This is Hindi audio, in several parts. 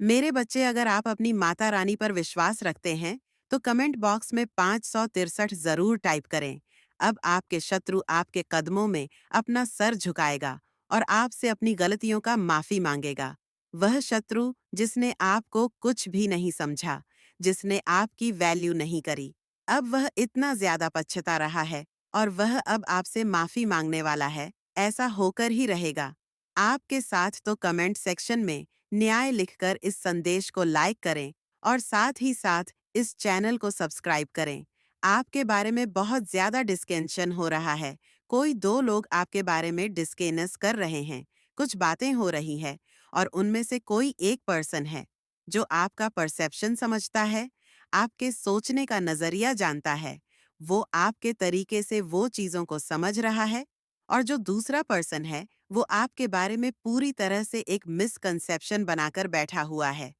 मेरे बच्चे, अगर आप अपनी माता रानी पर विश्वास रखते हैं तो कमेंट बॉक्स में 563 जरूर टाइप करें। अब आपके शत्रु आपके कदमों में अपना सर झुकाएगा और आपसे अपनी गलतियों का माफी मांगेगा। वह शत्रु जिसने आपको कुछ भी नहीं समझा, जिसने आपकी वैल्यू नहीं करी, अब वह इतना ज्यादा पछता रहा है और वह अब आपसे माफी मांगने वाला है। ऐसा होकर ही रहेगा। आपके साथ तो कमेंट सेक्शन में न्याय लिखकर इस संदेश को लाइक करें और साथ ही साथ इस चैनल को सब्सक्राइब करें। आपके बारे में बहुत ज्यादा डिस्कशन हो रहा है। कोई दो लोग आपके बारे में डिस्कस कर रहे हैं, कुछ बातें हो रही है और उनमें से कोई एक पर्सन है जो आपका परसेप्शन समझता है, आपके सोचने का नजरिया जानता है। वो आपके तरीके से वो चीजों को समझ रहा है। और जो दूसरा पर्सन है वो आपके बारे में पूरी तरह से एक मिसकंसेप्शन बनाकर बैठा हुआ है।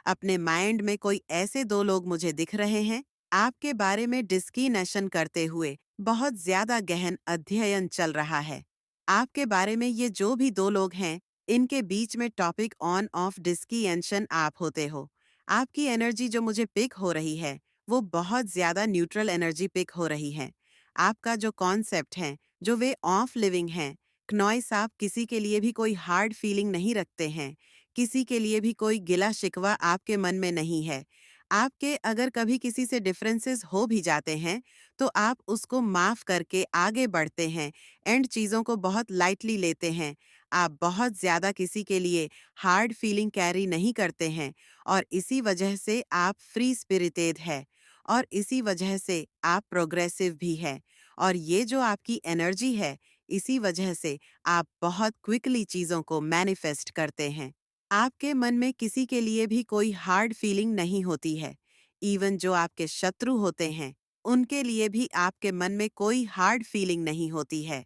अपने माइंड में कोई ऐसे दो लोग मुझे दिख रहे हैं, आपके बारे में डिस्कीनेशन करते हुए बहुत ज्यादा गहन अध्ययन चल रहा है। आपके बारे में ये जो भी दो लोग हैं, इनके बीच में टॉपिक ऑन ऑफ डिस्कीनेशन आप होते हो। आपकी एनर्जी जो मुझे पिक हो रही है वो बहुत ज्यादा न्यूट्रल एनर्जी पिक हो रही है। आपका जो कॉन्सेप्ट है, जो वे ऑफ लिविंग हैं, क्नॉइस, आप किसी के लिए भी कोई हार्ड फीलिंग नहीं रखते हैं। किसी के लिए भी कोई गिला शिकवा आपके मन में नहीं है। आपके अगर कभी किसी से डिफरेंसेस हो भी जाते हैं तो आप उसको माफ करके आगे बढ़ते हैं, एंड चीज़ों को बहुत लाइटली लेते हैं। आप बहुत ज़्यादा किसी के लिए हार्ड फीलिंग कैरी नहीं करते हैं और इसी वजह से आप फ्री स्पिरिटेड है और इसी वजह से आप प्रोग्रेसिव भी है। और ये जो आपकी एनर्जी है, इसी वजह से आप बहुत क्विकली चीज़ों को मैनिफेस्ट करते हैं। आपके मन में किसी के लिए भी कोई हार्ड फीलिंग नहीं होती है। इवन जो आपके शत्रु होते हैं, उनके लिए भी आपके मन में कोई हार्ड फीलिंग नहीं होती है।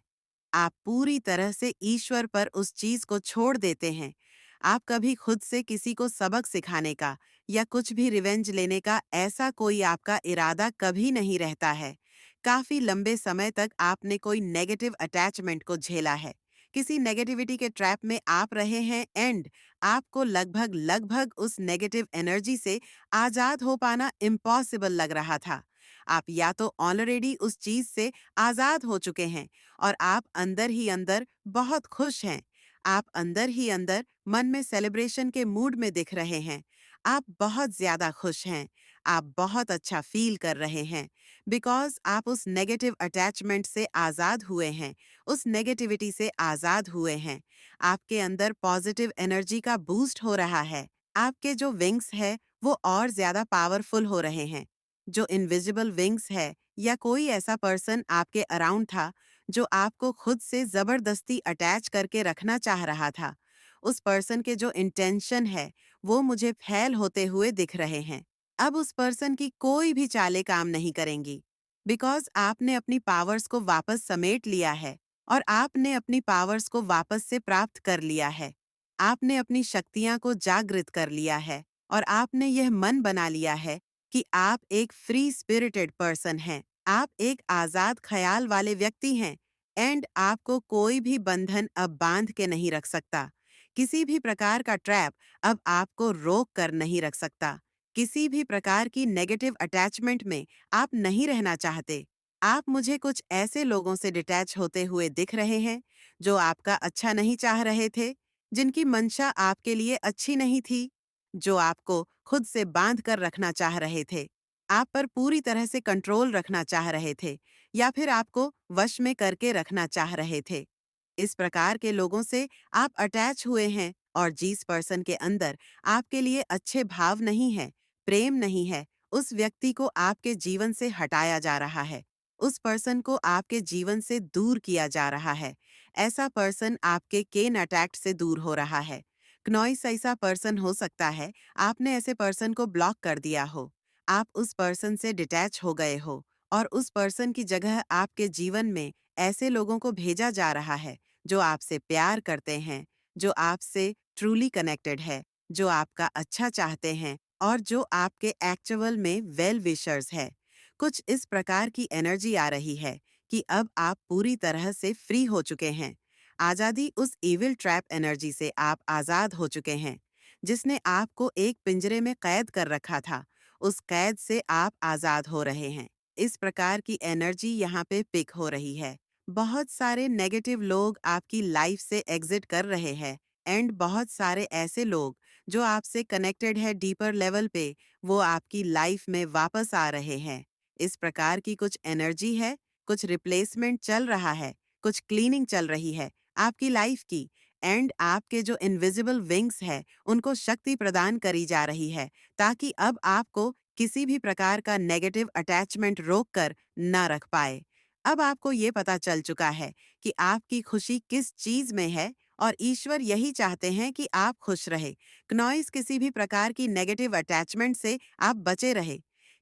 आप पूरी तरह से ईश्वर पर उस चीज को छोड़ देते हैं। आप कभी खुद से किसी को सबक सिखाने का या कुछ भी रिवेंज लेने का ऐसा कोई आपका इरादा कभी नहीं रहता है। काफी लंबे समय तक आपने कोई नेगेटिव अटैचमेंट को झेला है। किसी नेगेटिविटी के ट्रैप में आप रहे हैं, एंड आपको लगभग लगभग उस नेगेटिव एनर्जी से आजाद हो पाना इम्पॉसिबल लग रहा था। आप या तो ऑलरेडी उस चीज से आजाद हो चुके हैं और आप अंदर ही अंदर बहुत खुश हैं। आप अंदर ही अंदर मन में सेलिब्रेशन के मूड में दिख रहे हैं। आप बहुत ज्यादा खुश हैं। आप बहुत अच्छा फील कर रहे हैं बिकॉज आप उस नेगेटिव अटैचमेंट से आजाद हुए हैं, उस नेगेटिविटी से आजाद हुए हैं। आपके अंदर पॉजिटिव एनर्जी का बूस्ट हो रहा है। आपके जो विंग्स है वो और ज्यादा पावरफुल हो रहे हैं। जो इनविजिबल विंग्स है या कोई ऐसा पर्सन आपके अराउंड था जो आपको खुद से जबरदस्ती अटैच करके रखना चाह रहा था, उस पर्सन के जो इंटेंशन है वो मुझे फेल होते हुए दिख रहे हैं। अब उस पर्सन की कोई भी चालें काम नहीं करेंगी बिकॉज आपने अपनी पावर्स को वापस समेट लिया है और आपने अपनी पावर्स को वापस से प्राप्त कर लिया है। आपने अपनी शक्तियां को जागृत कर लिया है और आपने यह मन बना लिया है कि आप एक फ्री स्पिरिटेड पर्सन हैं। आप एक आजाद ख्याल वाले व्यक्ति हैं, एंड आपको कोई भी बंधन अब बांध के नहीं रख सकता। किसी भी प्रकार का ट्रैप अब आपको रोक कर नहीं रख सकता। किसी भी प्रकार की नेगेटिव अटैचमेंट में आप नहीं रहना चाहते। आप मुझे कुछ ऐसे लोगों से डिटैच होते हुए दिख रहे हैं जो आपका अच्छा नहीं चाह रहे थे, जिनकी मंशा आपके लिए अच्छी नहीं थी, जो आपको खुद से बांध कर रखना चाह रहे थे, आप पर पूरी तरह से कंट्रोल रखना चाह रहे थे या फिर आपको वश में करके रखना चाह रहे थे। इस प्रकार के लोगों से आप अटैच हुए हैं और जिस पर्सन के अंदर आपके लिए अच्छे भाव नहीं है, प्रेम नहीं है, उस व्यक्ति को आपके जीवन से हटाया जा रहा है। उस पर्सन को आपके जीवन से दूर किया जा रहा है। ऐसा पर्सन आपके केन अटैक्ट से दूर हो रहा है। क्नॉइस ऐसा पर्सन हो सकता है आपने ऐसे पर्सन को ब्लॉक कर दिया हो। आप उस पर्सन से डिटैच हो गए हो और उस पर्सन की जगह आपके जीवन में ऐसे लोगों को भेजा जा रहा है जो आपसे प्यार करते हैं, जो आपसे ट्रूली कनेक्टेड है, जो आपका अच्छा चाहते हैं और जो आपके एक्चुअल में वेल विशर्स है। कुछ इस प्रकार की एनर्जी आ रही है कि अब आप पूरी तरह से फ्री हो चुके हैं। आजादी उस इविल ट्रैप एनर्जी से आप आजाद हो चुके हैं। जिसने आपको एक पिंजरे में कैद कर रखा था। उस कैद से आप आजाद हो रहे हैं। इस प्रकार की एनर्जी यहाँ पे पिक हो रही है। बहुत सारे नेगेटिव लोग आपकी लाइफ से एग्जिट कर रहे हैं एंड बहुत सारे ऐसे लोग जो आपसे कनेक्टेड है डीपर लेवल पे, वो आपकी लाइफ में वापस आ रहे हैं। इस प्रकार की कुछ एनर्जी है, कुछ रिप्लेसमेंट चल रहा है, कुछ क्लीनिंग चल रही है आपकी लाइफ की। एंड आपके जो इनविजिबल विंग्स है उनको शक्ति प्रदान करी जा रही है, ताकि अब आपको किसी भी प्रकार का नेगेटिव अटैचमेंट रोक कर न रख पाए। अब आपको ये पता चल चुका है कि आपकी खुशी किस चीज में है, और ईश्वर यही चाहते हैं कि आप खुश रहे। क्नॉइस किसी भी प्रकार की नेगेटिव अटैचमेंट से आप बचे रहे,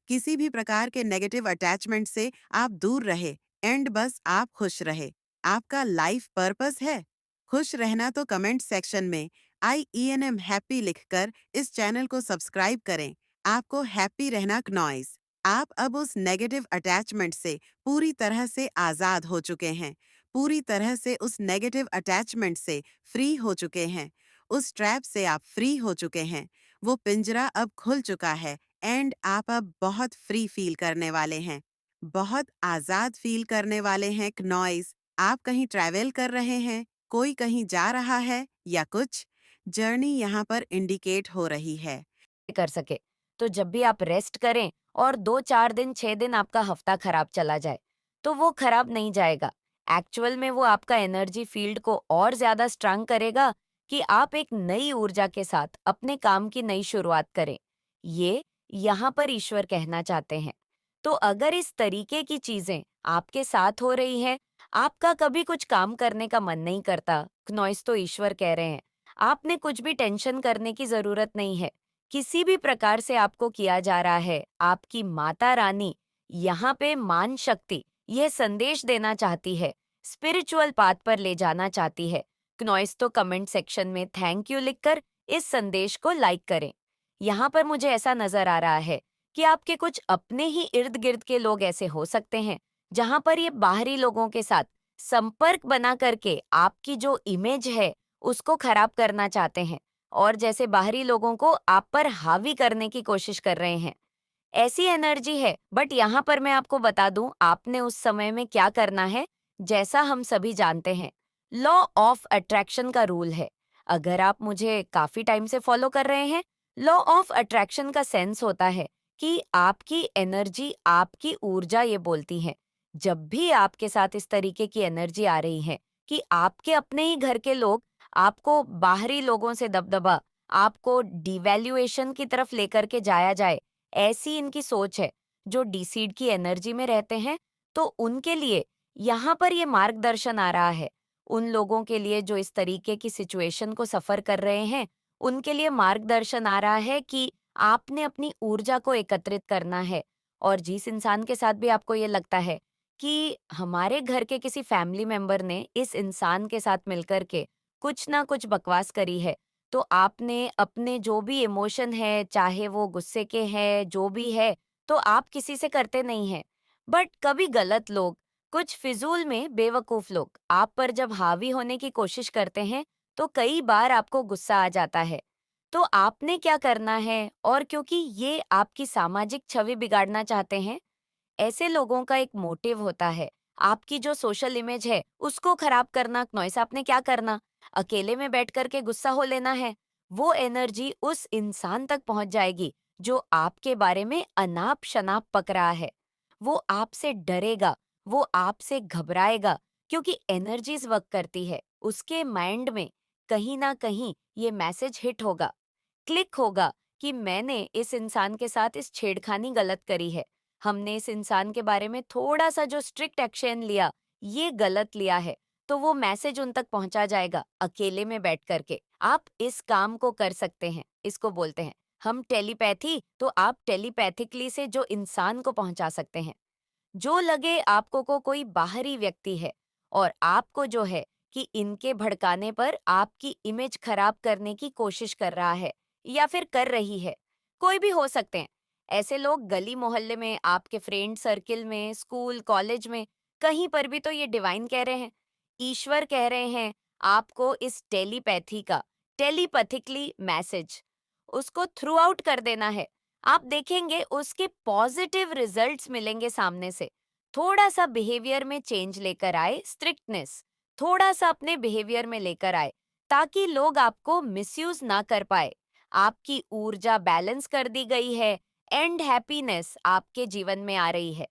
किसी भी प्रकार के नेगेटिव अटैचमेंट से आप दूर रहे एंड बस आप खुश रहे। आपका लाइफ पर्पस है खुश रहना। तो कमेंट सेक्शन में IENM हैप्पी लिखकर इस चैनल को सब्सक्राइब करें। आपको हैप्पी रहना क्नॉइस। आप अब उस नेगेटिव अटैचमेंट से पूरी तरह से आजाद हो चुके हैं, पूरी तरह से उस नेगेटिव अटैचमेंट से फ्री हो चुके हैं, उस ट्रैप से आप फ्री हो चुके हैं। वो पिंजरा अब खुल चुका है एंड आप अब बहुत फ्री फील करने वाले हैं, बहुत आजाद फील करने वाले हैं क्नॉइस। आप कहीं ट्रैवल कर रहे हैं, कोई कहीं जा रहा है या कुछ जर्नी यहाँ पर इंडिकेट हो रही है। कर सके। तो जब भी आप रेस्ट करें और 2-4 दिन 6 दिन आपका हफ्ता खराब चला जाए, तो वो खराब नहीं जाएगा। एक्चुअल में वो आपका एनर्जी फील्ड को और ज्यादा स्ट्रांग करेगा कि आप एक नई ऊर्जा के साथ अपने काम की नई शुरुआत करें। ये यहाँ पर ईश्वर कहना चाहते हैं। तो अगर इस तरीके की चीजें आपके साथ हो रही हैं, आपका कभी कुछ काम करने का मन नहीं करता, नॉइस तो ईश्वर कह रहे हैं, आपने कुछ भी टेंशन करने की जरूरत नहीं है। किसी भी प्रकार से आपको किया जा रहा है, आपकी माता रानी यहाँ पे मान शक्ति यह संदेश देना चाहती है, स्पिरिचुअल पाथ पर ले जाना चाहती है। क्नॉइस तो कमेंट सेक्शन में थैंक यू लिखकर इस संदेश को लाइक करें। यहाँ पर मुझे ऐसा नजर आ रहा है कि आपके कुछ अपने ही इर्द गिर्द के लोग ऐसे हो सकते हैं जहाँ पर ये बाहरी लोगों के साथ संपर्क बना करके आपकी जो इमेज है उसको खराब करना चाहते हैं और जैसे बाहरी लोगों को आप पर हावी करने की कोशिश कर रहे हैं। ऐसी एनर्जी है, बट यहाँ पर मैं आपको बता दूं आपने उस समय में क्या करना है। जैसा हम सभी जानते हैं, लॉ ऑफ अट्रैक्शन का रूल है। अगर आप मुझे काफी टाइम से फॉलो कर रहे हैं, लॉ ऑफ अट्रैक्शन का सेंस होता है कि आपकी एनर्जी, आपकी ऊर्जा ये बोलती है। जब भी आपके साथ इस तरीके की एनर्जी आ रही है कि आपके अपने ही घर के लोग आपको बाहरी लोगों से दबदबा, आपको डिवैल्यूएशन की तरफ लेकर के जाया जाए, ऐसी इनकी सोच है। जो डीसीड की एनर्जी में रहते हैं, तो उनके लिए यहाँ पर ये मार्गदर्शन आ रहा है। उन लोगों के लिए जो इस तरीके की सिचुएशन को सफर कर रहे हैं, उनके लिए मार्गदर्शन आ रहा है कि आपने अपनी ऊर्जा को एकत्रित करना है। और जिस इंसान के साथ भी आपको ये लगता है कि हमारे घर के किसी फैमिली मेंबर ने इस इंसान के साथ मिलकर के कुछ ना कुछ बकवास करी है, तो आपने अपने जो भी इमोशन है, चाहे वो गुस्से के हैं, जो भी है, तो आप किसी से करते नहीं हैं। बट कभी गलत लोग, कुछ फिजूल में बेवकूफ लोग आप पर जब हावी होने की कोशिश करते हैं, तो कई बार आपको गुस्सा आ जाता है। तो आपने क्या करना है, और क्योंकि ये आपकी सामाजिक छवि बिगाड़ना चाहते हैं, ऐसे लोगों का एक मोटिव होता है आपकी जो सोशल इमेज है उसको खराब करना। नॉइस आपने क्या करना, अकेले में बैठ करके गुस्सा हो लेना है। वो एनर्जी उस इंसान तक पहुंच जाएगी जो आपके बारे में अनाप शनाप पक रहा है। वो आपसे डरेगा, वो आपसे घबराएगा, क्योंकि एनर्जीज वर्क करती है। उसके माइंड में कहीं ना कहीं ये मैसेज हिट होगा, क्लिक होगा कि मैंने इस इंसान के साथ इस छेड़खानी गलत करी है। हमने इस इंसान के बारे में थोड़ा सा जो स्ट्रिक्ट एक्शन लिया, ये गलत लिया है। तो वो मैसेज उन तक पहुंचा जाएगा अकेले में बैठ करके। आप इस काम को कर सकते हैं, इसको बोलते हैं हम टेलीपैथी। तो आप टेलीपैथिकली से जो इंसान को पहुंचा सकते हैं, जो लगे आपको को कोई बाहरी व्यक्ति है और आपको जो है कि इनके भड़काने पर आपकी इमेज खराब करने की कोशिश कर रहा है या फिर कर रही है। कोई भी हो सकते हैं ऐसे लोग, गली मोहल्ले में, आपके फ्रेंड सर्किल में, स्कूल कॉलेज में, कहीं पर भी। तो ये डिवाइन कह रहे हैं, ईश्वर कह रहे हैं आपको इस टेलीपैथी का, टेलीपैथिकली मैसेज उसको थ्रू आउट कर देना है। आप देखेंगे उसके पॉजिटिव रिजल्ट्स मिलेंगे सामने से। थोड़ा सा बिहेवियर में चेंज लेकर आए, स्ट्रिक्टनेस थोड़ा सा अपने बिहेवियर में लेकर आए, ताकि लोग आपको मिसयूज ना कर पाए। आपकी ऊर्जा बैलेंस कर दी गई है, एंड हैप्पीनेस आपके जीवन में आ रही है।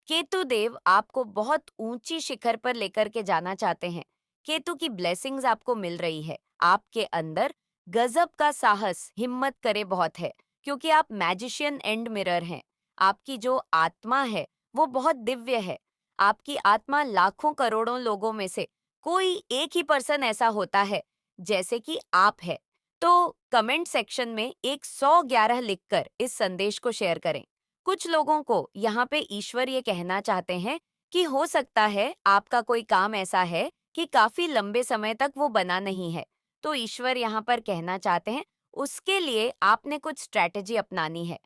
केतु देव आपको बहुत ऊंची शिखर पर लेकर के जाना चाहते हैं। केतु की ब्लेसिंग्स आपको मिल रही है। आपके अंदर गजब का साहस, हिम्मत करे बहुत है, क्योंकि आप मैजिशियन एंड मिरर हैं। आपकी जो आत्मा है वो बहुत दिव्य है। आपकी आत्मा लाखों करोड़ों लोगों में से कोई एक ही पर्सन ऐसा होता है जैसे कि आप है। तो कमेंट सेक्शन में एक 111 लिखकर इस संदेश को शेयर करें। कुछ लोगों को यहाँ पे ईश्वर ये कहना चाहते हैं कि हो सकता है आपका कोई काम ऐसा है कि काफी लंबे समय तक वो बना नहीं है। तो ईश्वर यहाँ पर कहना चाहते हैं उसके लिए आपने कुछ स्ट्रैटेजी अपनानी है।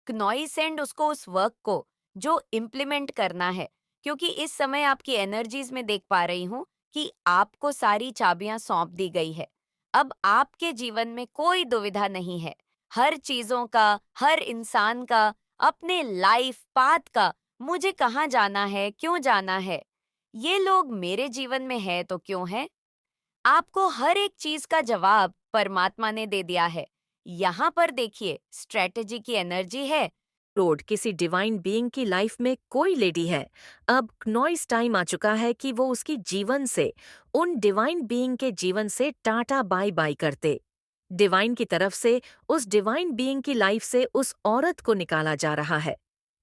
क्नॉइसेंड उसको उस वर्क को जो इम्प्लीमेंट करना है, क्योंकि इस समय आपकी एनर्जीज में देख पा रही हूँ कि आपको सारी चाबियां सौंप दी गई है। अब आपके जीवन में कोई दुविधा नहीं है। हर चीजों का, हर इंसान का, अपने लाइफ पाथ का, मुझे कहाँ जाना है, क्यों जाना है, ये लोग मेरे जीवन में है तो क्यों है। आपको हर एक चीज का जवाब परमात्मा ने दे दिया है। यहाँ पर देखिए स्ट्रेटेजी की एनर्जी है। रोड किसी डिवाइन बीइंग की लाइफ में कोई लेडी है। अब नॉइस टाइम आ चुका है कि वो उसकी जीवन से, उन डिवाइन बीइंग के जीवन से टाटा बाय बाय करते। डिवाइन की तरफ से उस डिवाइन बीइंग की लाइफ से उस औरत को निकाला जा रहा है।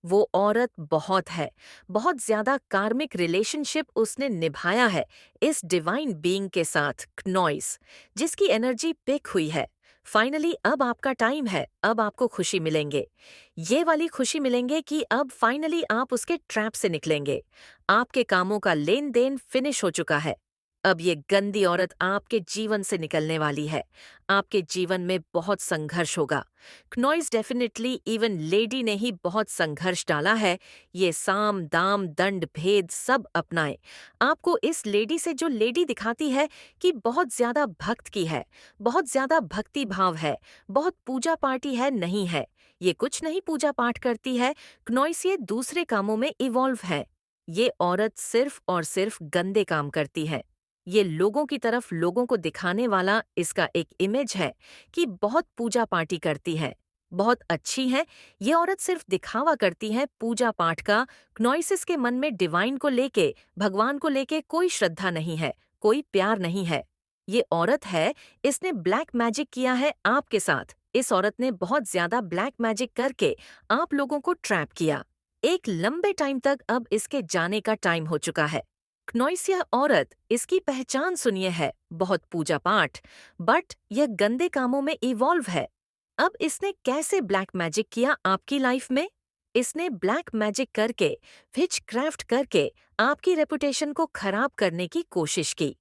वो औरत बहुत है, बहुत ज्यादा कार्मिक रिलेशनशिप उसने निभाया है इस डिवाइन बीइंग के साथ नॉइस, जिसकी एनर्जी पिक हुई है। फाइनली अब आपका टाइम है, अब आपको खुशी मिलेंगे। ये वाली खुशी मिलेंगे कि अब फाइनली आप उसके ट्रैप से निकलेंगे। आपके कामों का लेन देन फिनिश हो चुका है। अब ये गंदी औरत आपके जीवन से निकलने वाली है। आपके जीवन में बहुत संघर्ष होगा। क्नॉइस डेफिनेटली इवन लेडी ने ही बहुत संघर्ष डाला है। ये साम दाम दंड भेद सब अपनाए। आपको इस लेडी से, जो लेडी दिखाती है कि बहुत ज्यादा भक्त की है, बहुत ज्यादा भक्ति भाव है, बहुत पूजा पाठी है, नहीं है। ये कुछ नहीं पूजा पाठ करती है। क्नॉइस ये दूसरे कामों में इवॉल्व है। ये औरत सिर्फ और सिर्फ गंदे काम करती है। ये लोगों की तरफ लोगों को दिखाने वाला इसका एक इमेज है कि बहुत पूजा पाठी करती है, बहुत अच्छी है। ये औरत सिर्फ दिखावा करती है पूजा पाठ का। क्नॉइसिस के मन में डिवाइन को लेके, भगवान को लेके कोई श्रद्धा नहीं है, कोई प्यार नहीं है। ये औरत है, इसने ब्लैक मैजिक किया है आपके साथ। इस औरत ने बहुत ज्यादा ब्लैक मैजिक करके आप लोगों को ट्रैप किया। एक लंबे टाइम तक अब इसके जाने का टाइम हो चुका है। क्नॉइसिया औरत, इसकी पहचान सुनिए है बहुत पूजा पाठ, बट यह गंदे कामों में इवॉल्व है। अब इसने कैसे ब्लैक मैजिक किया आपकी लाइफ में? इसने ब्लैक मैजिक करके, विच क्राफ्ट करके आपकी रेपुटेशन को खराब करने की कोशिश की।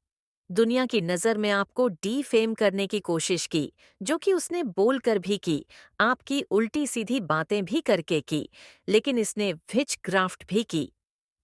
दुनिया की नज़र में आपको डीफेम करने की कोशिश की, जो कि उसने बोलकर भी की, आपकी उल्टी सीधी बातें भी करके की, लेकिन इसने विच क्राफ्ट भी की।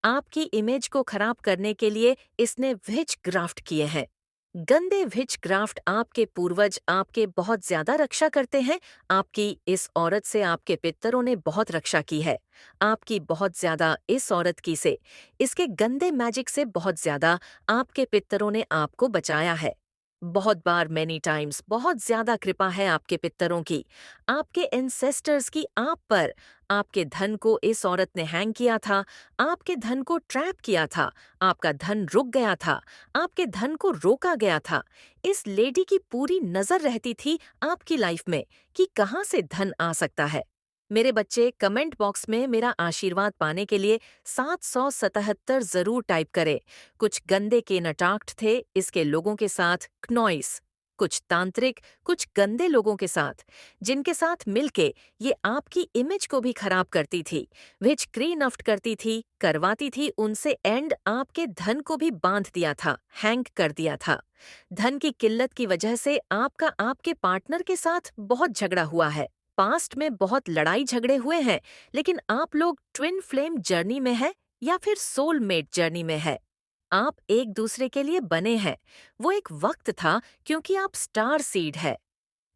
आपकी इमेज को खराब करने के लिए इसने विच ग्राफ्ट किए हैं। गंदे विच ग्राफ्ट आपके पूर्वज आपके बहुत ज्यादा रक्षा करते हैं। आपकी इस औरत से आपके पितरों ने बहुत रक्षा की है। आपकी बहुत ज्यादा इस औरत की से, इसके गंदे मैजिक से बहुत ज्यादा आपके पितरों ने आपको बचाया है। बहुत बार, मैनी टाइम्स, बहुत ज्यादा कृपा है आपके पितरों की, आपके एंसेस्टर्स की आप पर। आपके धन को इस औरत ने हैंग किया था, आपके धन को ट्रैप किया था, आपका धन रुक गया था, आपके धन को रोका गया था। इस लेडी की पूरी नजर रहती थी आपकी लाइफ में कि कहाँ से धन आ सकता है। मेरे बच्चे, कमेंट बॉक्स में मेरा आशीर्वाद पाने के लिए 777 जरूर टाइप करें। कुछ गंदे के नटाक्ट थे इसके लोगों के साथ क्नॉइस, कुछ तांत्रिक, कुछ गंदे लोगों के साथ, जिनके साथ मिलके ये आपकी इमेज को भी खराब करती थी, विच क्री नफ्ट करती थी, करवाती थी उनसे, एंड आपके धन को भी बांध दिया था, हैंग कर दिया था। धन की किल्लत की वजह से आपका आपके पार्टनर के साथ बहुत झगड़ा हुआ है। पास्ट में बहुत लड़ाई झगड़े हुए हैं, लेकिन आप लोग ट्विन फ्लेम जर्नी में है या फिर सोलमेट जर्नी में है। आप एक दूसरे के लिए बने हैं। वो एक वक्त था क्योंकि आप स्टार सीड है।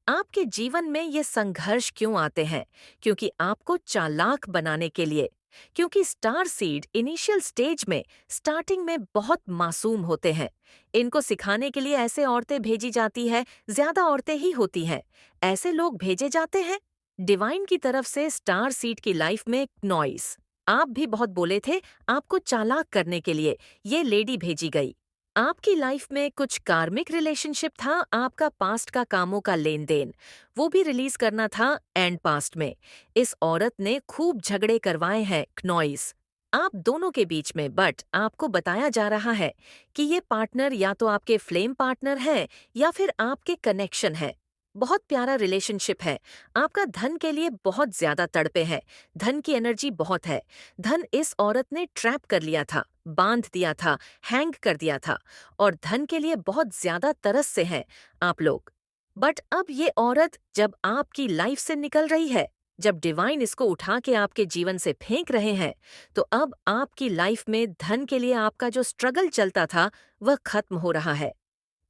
आपके जीवन में ये संघर्ष क्यों आते हैं? क्योंकि आपको चालाक बनाने के लिए। क्योंकि स्टार सीड इनिशियल स्टेज में, स्टार्टिंग में बहुत मासूम होते हैं। इनको सिखाने के लिए ऐसे औरतें भेजी जाती है, ज्यादा औरतें ही होती हैं। ऐसे लोग भेजे जाते हैं डिवाइन की तरफ से स्टार सीड की लाइफ में। नॉइस, आप भी बहुत बोले थे, आपको चालाक करने के लिए ये लेडी भेजी गई। आपकी लाइफ में कुछ कार्मिक रिलेशनशिप था, आपका पास्ट का कामों का लेन देन, वो भी रिलीज करना था एंड पास्ट में। इस औरत ने खूब झगड़े करवाए हैं क्नॉइस आप दोनों के बीच में, बट आपको बताया जा रहा है कि ये पार्टनर या तो आपके फ्लेम पार्टनर है या फिर आपके कनेक्शन है। बहुत प्यारा रिलेशनशिप है। आपका धन के लिए बहुत ज्यादा तड़पे हैं, धन की एनर्जी बहुत है। धन इस औरत ने ट्रैप कर लिया था, बांध दिया था, हैंग कर दिया था, और धन के लिए बहुत ज्यादा तरस से हैं आप लोग। बट अब ये औरत जब आपकी लाइफ से निकल रही है, जब डिवाइन इसको उठा के आपके जीवन से फेंक रहे हैं, तो अब आपकी लाइफ में धन के लिए आपका जो स्ट्रगल चलता था वह खत्म हो रहा है।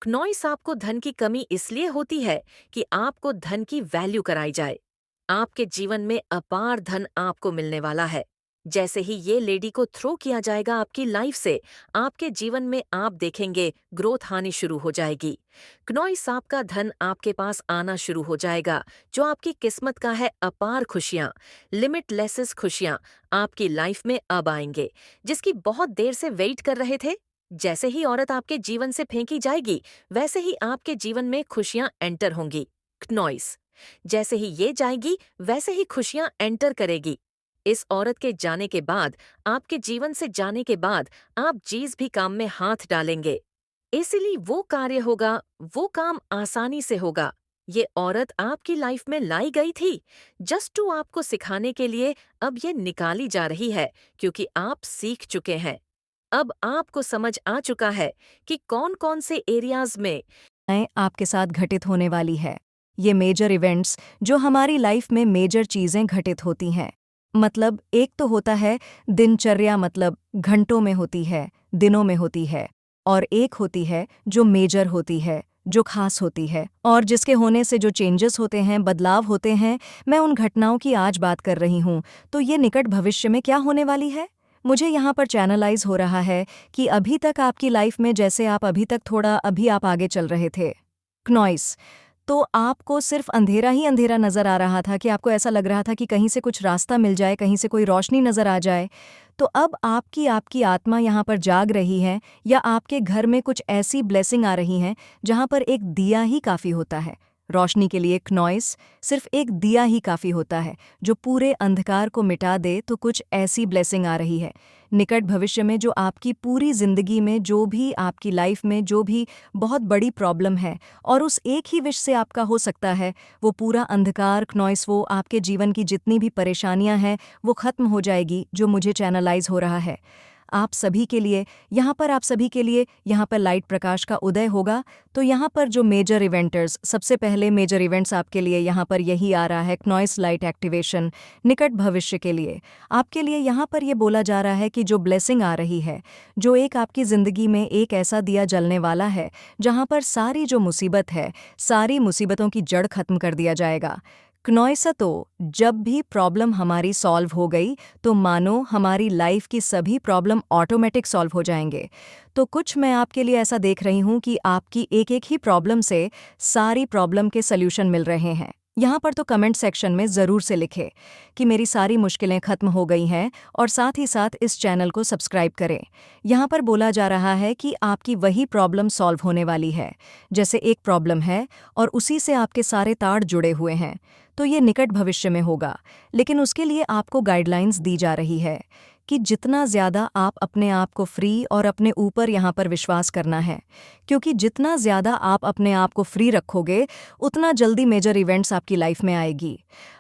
क्नॉइस आपको धन की कमी इसलिए होती है कि आपको धन की वैल्यू कराई जाए। आपके जीवन में अपार धन आपको मिलने वाला है। जैसे ही ये लेडी को थ्रो किया जाएगा आपकी लाइफ से, आपके जीवन में आप देखेंगे ग्रोथ आनी शुरू हो जाएगी। क्नॉइस आपका धन आपके पास आना शुरू हो जाएगा, जो आपकी किस्मत का है। अपार खुशियाँ, लिमिटलेसेस खुशियाँ आपकी लाइफ में अब आएंगे, जिसकी बहुत देर से वेट कर रहे थे। जैसे ही औरत आपके जीवन से फेंकी जाएगी, वैसे ही आपके जीवन में खुशियाँ एंटर होंगी। क्नॉइस, जैसे ही ये जाएगी वैसे ही खुशियाँ एंटर करेगी। इस औरत के जाने के बाद, आपके जीवन से जाने के बाद, आप जिस भी काम में हाथ डालेंगे, इसीलिए वो कार्य होगा, वो काम आसानी से होगा। ये औरत आपकी लाइफ में लाई गई थी जस्ट टू आपको सिखाने के लिए। अब ये निकाली जा रही है क्योंकि आप सीख चुके हैं। अब आपको समझ आ चुका है कि कौन कौन से एरियाज में आपके साथ घटित होने वाली है। ये मेजर इवेंट्स जो हमारी लाइफ में मेजर चीज़ें घटित होती हैं। मतलब एक तो होता है दिनचर्या, मतलब घंटों में होती है, दिनों में होती है, और एक होती है जो मेजर होती है, जो खास होती है, और जिसके होने से जो चेंजेस होते हैं, बदलाव होते हैं। मैं उन घटनाओं की आज बात कर रही हूँ। तो ये निकट भविष्य में क्या होने वाली है, मुझे यहाँ पर चैनलाइज हो रहा है कि अभी तक आपकी लाइफ में, जैसे आप अभी तक थोड़ा अभी आप आगे चल रहे थे क्नॉइस, तो आपको सिर्फ अंधेरा ही अंधेरा नज़र आ रहा था, कि आपको ऐसा लग रहा था कि कहीं से कुछ रास्ता मिल जाए, कहीं से कोई रोशनी नज़र आ जाए। तो अब आपकी आत्मा यहाँ पर जाग रही है, या आपके घर में कुछ ऐसी ब्लेसिंग आ रही हैं जहाँ पर एक दिया ही काफ़ी होता है रोशनी के लिए। क्नॉइस, सिर्फ एक दिया ही काफ़ी होता है जो पूरे अंधकार को मिटा दे। तो कुछ ऐसी ब्लेसिंग आ रही है निकट भविष्य में, जो आपकी पूरी ज़िंदगी में, जो भी आपकी लाइफ में जो भी बहुत बड़ी प्रॉब्लम है, और उस एक ही विश से आपका हो सकता है वो पूरा अंधकार क्नॉइस, वो आपके जीवन की जितनी भी परेशानियां हैं वो ख़त्म हो जाएगी, जो मुझे चैनलाइज हो रहा है आप सभी के लिए। यहाँ पर आप सभी के लिए यहाँ पर लाइट प्रकाश का उदय होगा। तो यहाँ पर जो मेजर इवेंटर्स, सबसे पहले मेजर इवेंट्स आपके लिए यहाँ पर यही आ रहा है, क्नॉइस लाइट एक्टिवेशन निकट भविष्य के लिए। आपके लिए यहाँ पर ये बोला जा रहा है कि जो ब्लेसिंग आ रही है, जो एक आपकी ज़िंदगी में एक ऐसा दिया जलने वाला है जहाँ पर सारी जो मुसीबत है, सारी मुसीबतों की जड़ खत्म कर दिया जाएगा। क्नॉइस, तो जब भी प्रॉब्लम हमारी सॉल्व हो गई, तो मानो हमारी लाइफ की सभी प्रॉब्लम ऑटोमेटिक सॉल्व हो जाएंगे। तो कुछ मैं आपके लिए ऐसा देख रही हूँ कि आपकी एक एक ही प्रॉब्लम से सारी प्रॉब्लम के सल्यूशन मिल रहे हैं। यहाँ पर तो कमेंट सेक्शन में ज़रूर से लिखें कि मेरी सारी मुश्किलें ख़त्म हो गई हैं, और साथ ही साथ इस चैनल को सब्सक्राइब करें। यहाँ पर बोला जा रहा है कि आपकी वही प्रॉब्लम सॉल्व होने वाली है, जैसे एक प्रॉब्लम है और उसी से आपके सारे तार जुड़े हुए हैं। तो ये निकट भविष्य में होगा, लेकिन उसके लिए आपको गाइडलाइंस दी जा रही है कि जितना ज़्यादा आप अपने आप को फ्री और अपने ऊपर यहाँ पर विश्वास करना है, क्योंकि जितना ज़्यादा आप अपने आप को फ्री रखोगे, उतना जल्दी मेजर इवेंट्स आपकी लाइफ में आएगी।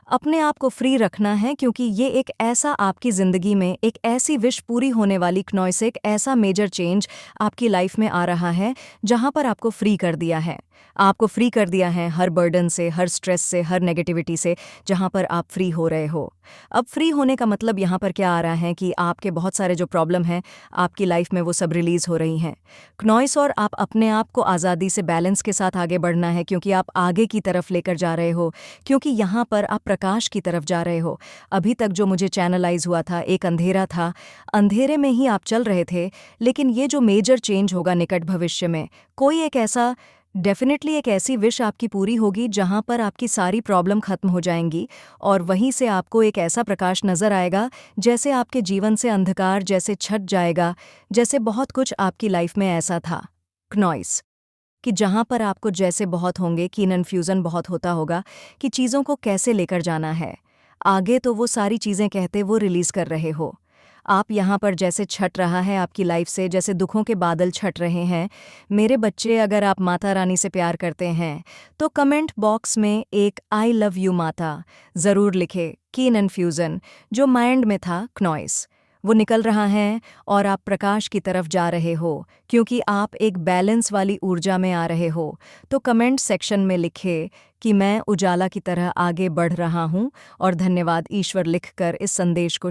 अपने आप को फ्री रखना है, क्योंकि ये एक ऐसा आपकी ज़िंदगी में एक ऐसी विश पूरी होने वाली क्नॉइस, एक ऐसा मेजर चेंज आपकी लाइफ में आ रहा है जहाँ पर आपको फ्री कर दिया है। आपको फ्री कर दिया है हर बर्डन से, हर स्ट्रेस से, हर नेगेटिविटी से, जहाँ पर आप फ्री हो रहे हो। अब फ्री होने का मतलब यहाँ पर क्या आ रहा है कि आपके बहुत सारे जो प्रॉब्लम हैं आपकी लाइफ में वो सब रिलीज़ हो रही हैं। क्नॉइस और आप अपने आप को आज़ादी से बैलेंस के साथ आगे बढ़ना है, क्योंकि आप आगे की तरफ लेकर जा रहे हो, क्योंकि यहाँ पर आप प्रकाश की तरफ जा रहे हो। अभी तक जो मुझे चैनलाइज हुआ था एक अंधेरा था, अंधेरे में ही आप चल रहे थे, लेकिन ये जो मेजर चेंज होगा निकट भविष्य में, कोई एक ऐसा डेफिनेटली एक ऐसी विश आपकी पूरी होगी जहाँ पर आपकी सारी प्रॉब्लम खत्म हो जाएंगी और वहीं से आपको एक ऐसा प्रकाश नजर आएगा, जैसे आपके जीवन से अंधकार जैसे छट जाएगा, जैसे बहुत कुछ आपकी लाइफ में ऐसा था क्नॉइस, कि जहाँ पर आपको जैसे बहुत होंगे कि कन्फ्यूज़न बहुत होता होगा कि चीज़ों को कैसे लेकर जाना है आगे, तो वो सारी चीज़ें कहते वो रिलीज़ कर रहे हो आप। यहाँ पर जैसे छट रहा है आपकी लाइफ से, जैसे दुखों के बादल छट रहे हैं। मेरे बच्चे, अगर आप माता रानी से प्यार करते हैं तो कमेंट बॉक्स में एक आई लव यू माता ज़रूर लिखे। कि कन्फ्यूज़न जो माइंड में था क्नॉइस, वो निकल रहा है और आप प्रकाश की तरफ जा रहे हो, क्योंकि आप एक बैलेंस वाली ऊर्जा में आ रहे हो। तो कमेंट सेक्शन में लिखे कि मैं उजाला की तरह आगे बढ़ रहा हूँ और धन्यवाद ईश्वर लिखकर इस संदेश को